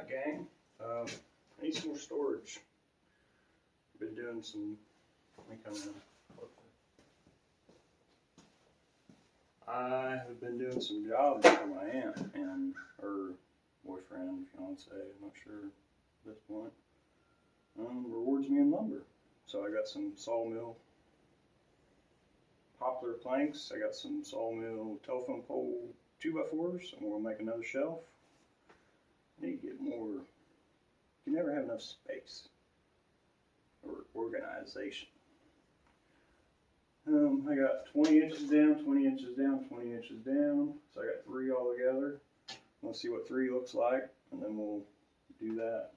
gang. I need some more storage. Been doing some, let me come in. I have been doing some jobs for my aunt and her boyfriend, fiance, I'm not sure at this point. Rewards me in lumber. So I got some sawmill poplar planks. I got some sawmill telephone pole 2x4s, and we'll make another shelf. I need to get more. You can never have enough space or organization. I got 20 inches down, 20 inches down, 20 inches down. So I got 3 all together. Let's see what 3 looks like, and then we'll do that.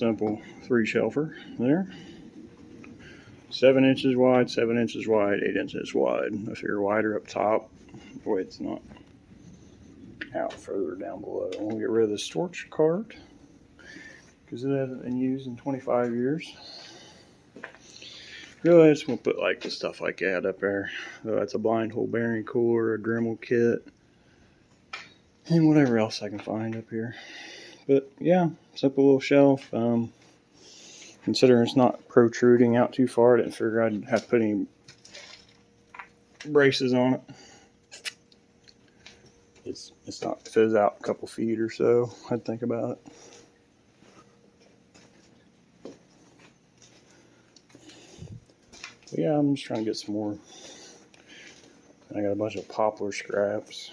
simple 3-shelfer there. 7 inches wide, 7 inches wide, 8 inches wide. If you're wider up top, the way it's not out further down below. We'll get rid of the storage cart because it hasn't been used in 25 years. Really, I just want to put like the stuff like that up there. So that's a blind hole bearing cooler, a Dremel kit, and whatever else I can find up here. But yeah, simple little shelf. Considering it's not protruding out too far, I didn't figure I'd have to put any braces on it. It's not, if it was out a couple feet or so, I'd think about it. But yeah, I'm just trying to get some more. I got a bunch of poplar scraps.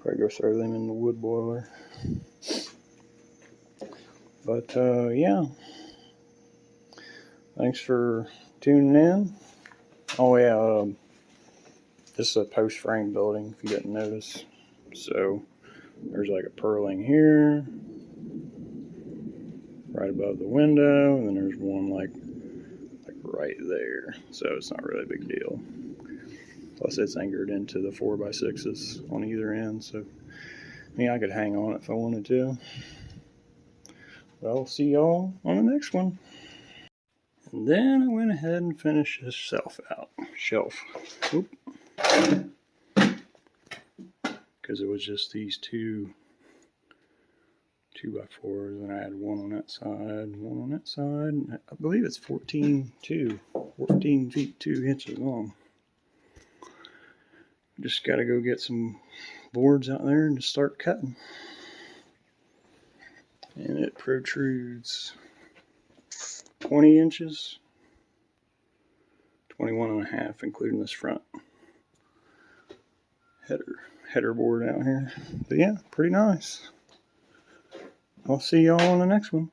Probably go throw them in the wood boiler. But yeah, thanks for tuning in. Oh yeah, this is a post frame building, if you didn't notice. So there's like a purling here, right above the window, and then there's one like right there. So it's not really a big deal. Plus it's anchored into the 4x6s on either end, so I mean I could hang on it if I wanted to. But I'll see y'all on the next one. And then I went ahead and finished this shelf out. Oop. Because it was just these 2x4s, and I had one on that side, one on that side. I believe it's 14 feet 2 inches long. Just got to go get some boards out there and just start cutting. And it protrudes 20 inches, 21 and a half, including this front header board out here. But yeah, pretty nice. I'll see y'all on the next one.